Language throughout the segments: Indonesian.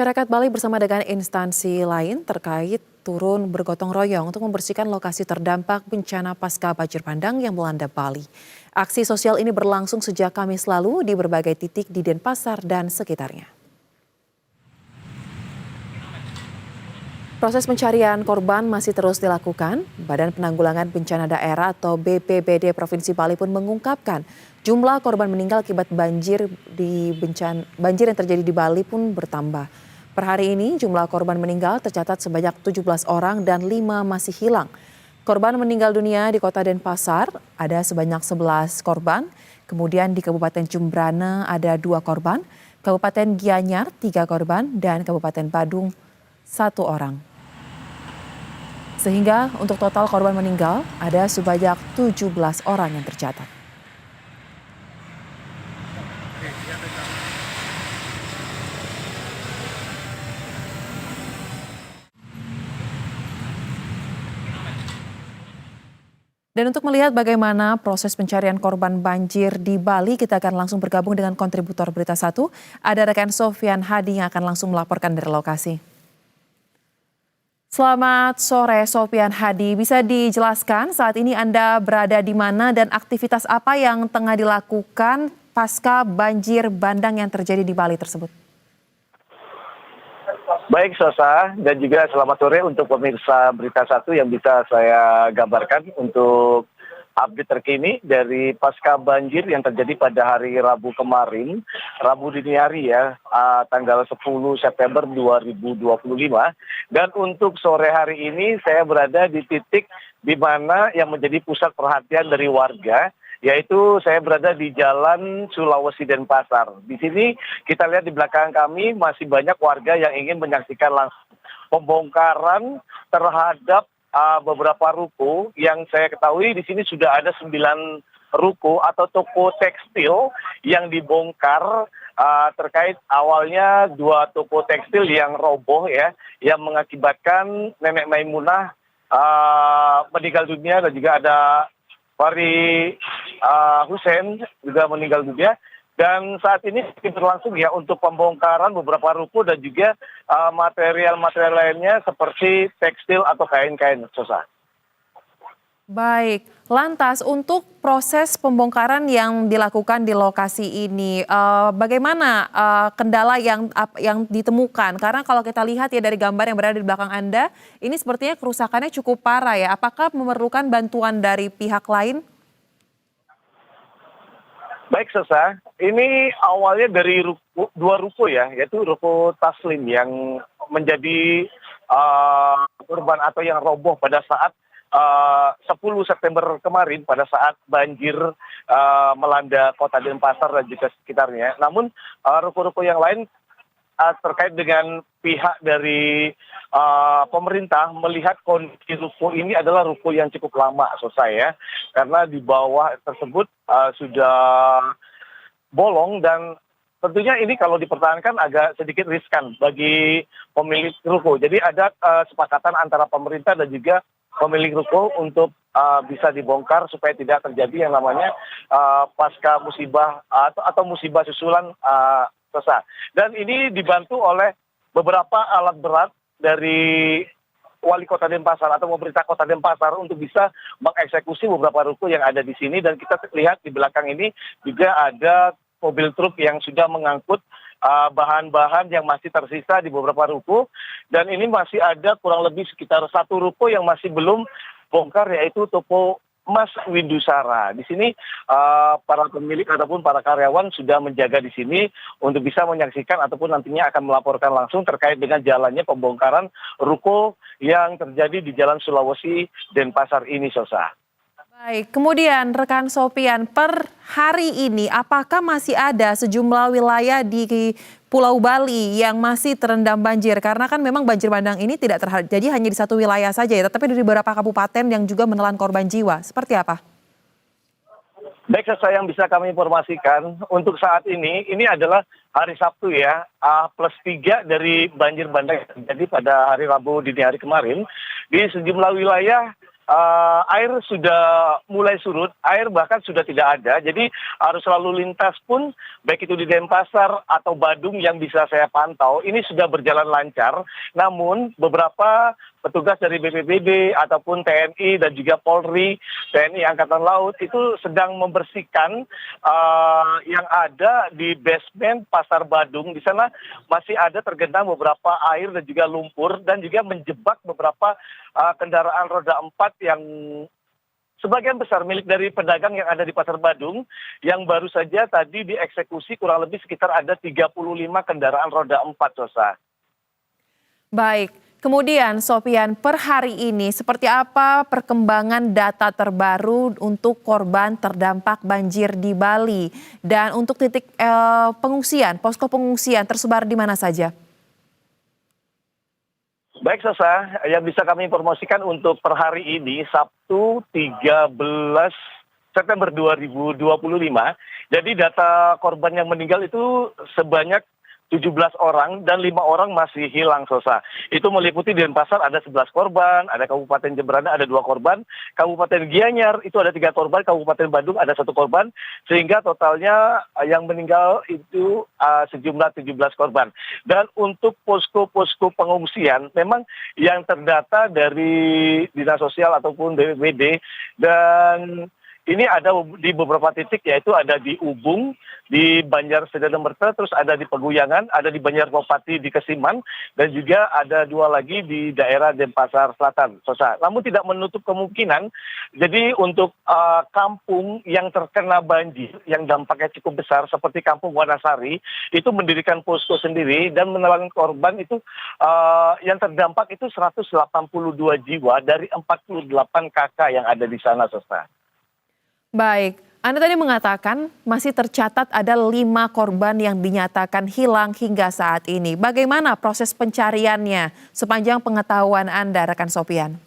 Masyarakat Bali bersama dengan instansi lain terkait turun bergotong royong untuk membersihkan lokasi terdampak bencana pasca banjir bandang yang melanda Bali. Aksi sosial ini berlangsung sejak Kamis lalu di berbagai titik di Denpasar dan sekitarnya. Proses pencarian korban masih terus dilakukan. Badan Penanggulangan Bencana Daerah atau BPBD Provinsi Bali pun mengungkapkan jumlah korban meninggal akibat banjir yang terjadi di Bali pun bertambah. Per hari ini jumlah korban meninggal tercatat sebanyak 17 orang dan 5 masih hilang. Korban meninggal dunia di Kota Denpasar ada sebanyak 11 korban, kemudian di Kabupaten Jembrana ada 2 korban, Kabupaten Gianyar 3 korban, dan Kabupaten Badung 1 orang. Sehingga untuk total korban meninggal ada sebanyak 17 orang yang tercatat. Dan untuk melihat bagaimana proses pencarian korban banjir di Bali, kita akan langsung bergabung dengan kontributor Berita 1. Ada rekan Sofian Hadi yang akan langsung melaporkan dari lokasi. Selamat sore Sofian Hadi, bisa dijelaskan saat ini Anda berada di mana dan aktivitas apa yang tengah dilakukan pasca banjir bandang yang terjadi di Bali tersebut? Baik Sosa, dan juga selamat sore untuk pemirsa Berita 1 yang bisa saya gambarkan untuk update terkini dari pasca banjir yang terjadi pada hari Rabu kemarin, Rabu dini hari ya, tanggal 10 September 2025. Dan untuk sore hari ini saya berada di titik di mana yang menjadi pusat perhatian dari warga, yaitu saya berada di Jalan Sulawesi Denpasar. Di sini kita lihat di belakang kami masih banyak warga yang ingin menyaksikan langsung pembongkaran terhadap beberapa ruko yang saya ketahui di sini sudah ada 9 ruko atau toko tekstil yang dibongkar terkait awalnya 2 toko tekstil yang roboh ya, yang mengakibatkan Nenek Maimunah meninggal dunia dan juga ada Fahri Hussein juga meninggal dunia. Dan saat ini berlangsung ya untuk pembongkaran beberapa ruko dan juga material-material lainnya seperti tekstil atau kain-kain, Sosa. Baik, lantas untuk proses pembongkaran yang dilakukan di lokasi ini, bagaimana kendala yang ditemukan? Karena kalau kita lihat ya dari gambar yang berada di belakang Anda, ini sepertinya kerusakannya cukup parah ya. Apakah memerlukan bantuan dari pihak lain? Baik Sosa, ini awalnya dari 2 ruko ya, yaitu ruko Taslim yang menjadi korban atau yang roboh pada saat 10 September kemarin pada saat banjir melanda Kota Denpasar dan juga sekitarnya. Namun ruko-ruko yang lain terkait dengan pihak dari pemerintah melihat kondisi ruko ini adalah ruko yang cukup lama selesai ya, karena di bawah tersebut sudah bolong dan tentunya ini kalau dipertahankan agak sedikit riskan bagi pemilik ruko. Jadi ada kesepakatan antara pemerintah dan juga pemilik ruko untuk bisa dibongkar supaya tidak terjadi yang namanya pasca musibah atau musibah susulan Sosa. Dan ini dibantu oleh beberapa alat berat dari Wali Kota Denpasar atau pemerintah Kota Denpasar untuk bisa mengeksekusi beberapa ruko yang ada di sini. Dan kita lihat di belakang ini juga ada mobil truk yang sudah mengangkut bahan-bahan yang masih tersisa di beberapa ruko. Dan ini masih ada kurang lebih sekitar 1 ruko yang masih belum bongkar, yaitu toko Mas Windusara. Di sini para pemilik ataupun para karyawan sudah menjaga di sini untuk bisa menyaksikan ataupun nantinya akan melaporkan langsung terkait dengan jalannya pembongkaran ruko yang terjadi di Jalan Sulawesi Denpasar ini, Sosa. Baik, kemudian rekan Sofian, per hari ini apakah masih ada sejumlah wilayah di Pulau Bali yang masih terendam banjir? Karena kan memang banjir bandang ini tidak terjadi hanya di satu wilayah saja ya, tetapi di beberapa kabupaten yang juga menelan korban jiwa. Seperti apa? Baik, yang bisa kami informasikan untuk saat ini adalah hari Sabtu ya, +3 dari banjir bandang yang terjadi pada hari Rabu dini hari kemarin. Di sejumlah wilayah air sudah mulai surut, air bahkan sudah tidak ada. Jadi arus lalu lintas pun baik itu di Denpasar atau Badung yang bisa saya pantau ini sudah berjalan lancar. Namun beberapa petugas dari BPBD ataupun TNI dan juga Polri, TNI Angkatan Laut itu sedang membersihkan yang ada di basement Pasar Badung. Di sana masih ada tergenang beberapa air dan juga lumpur dan juga menjebak beberapa kendaraan roda 4 yang sebagian besar milik dari pedagang yang ada di Pasar Badung yang baru saja tadi dieksekusi kurang lebih sekitar ada 35 kendaraan roda 4, Sosa. Baik, kemudian Sofian, per hari ini seperti apa perkembangan data terbaru untuk korban terdampak banjir di Bali? Dan untuk titik pengungsian, posko pengungsian tersebar di mana saja? Baik, Sosa, yang bisa kami informasikan untuk per hari ini, Sabtu 13 September 2025, jadi data korban yang meninggal itu sebanyak 17 orang dan 5 orang masih hilang, Sosa. Itu meliputi di Denpasar ada 11 korban, ada Kabupaten Jemberana ada 2 korban, Kabupaten Gianyar itu ada 3 korban, Kabupaten Badung ada 1 korban, sehingga totalnya yang meninggal itu sejumlah 17 korban. Dan untuk posko-posko pengungsian, memang yang terdata dari Dinas Sosial ataupun BPBD dan ini ada di beberapa titik, yaitu ada di Ubung, di Banjar Sedanemerte, terus ada di Peguyangan, ada di Banjar Bupati di Kesiman, dan juga ada 2 lagi di daerah Denpasar Selatan, Sosa. Namun tidak menutup kemungkinan, jadi untuk kampung yang terkena banjir, yang dampaknya cukup besar, seperti Kampung Wanasari, itu mendirikan posko sendiri dan menelan korban itu yang terdampak itu 182 jiwa dari 48 kakak yang ada di sana, Sosa. Baik, Anda tadi mengatakan masih tercatat ada 5 korban yang dinyatakan hilang hingga saat ini. Bagaimana proses pencariannya sepanjang pengetahuan Anda, rekan Sofian?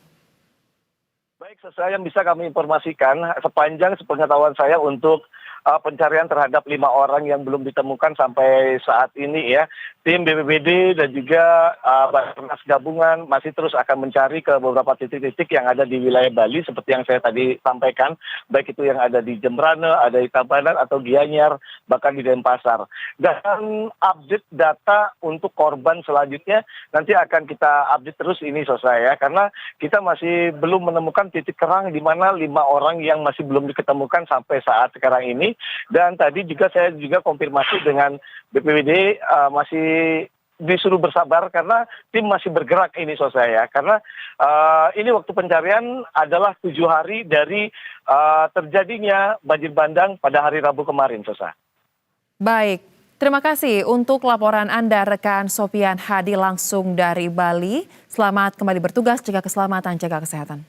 Baik, sesuai yang bisa kami informasikan, sepanjang sepengetahuan saya untuk pencarian terhadap 5 orang yang belum ditemukan sampai saat ini ya. Tim BPBD dan juga Basarnas gabungan masih terus akan mencari ke beberapa titik-titik yang ada di wilayah Bali seperti yang saya tadi sampaikan, baik itu yang ada di Jemberana, ada di Tabanan atau Gianyar, bahkan di Denpasar. Dan update data untuk korban selanjutnya nanti akan kita update terus ini, Sosa ya, karena kita masih belum menemukan titik terang di mana 5 orang yang masih belum diketemukan sampai saat sekarang ini. Dan tadi juga saya juga konfirmasi dengan BPBD masih disuruh bersabar karena tim masih bergerak ini, Sosa ya, karena ini waktu pencarian adalah 7 hari dari terjadinya banjir bandang pada hari Rabu kemarin, Sosa. Baik, terima kasih untuk laporan Anda rekan Sofian Hadi langsung dari Bali. Selamat kembali bertugas, jaga keselamatan, jaga kesehatan.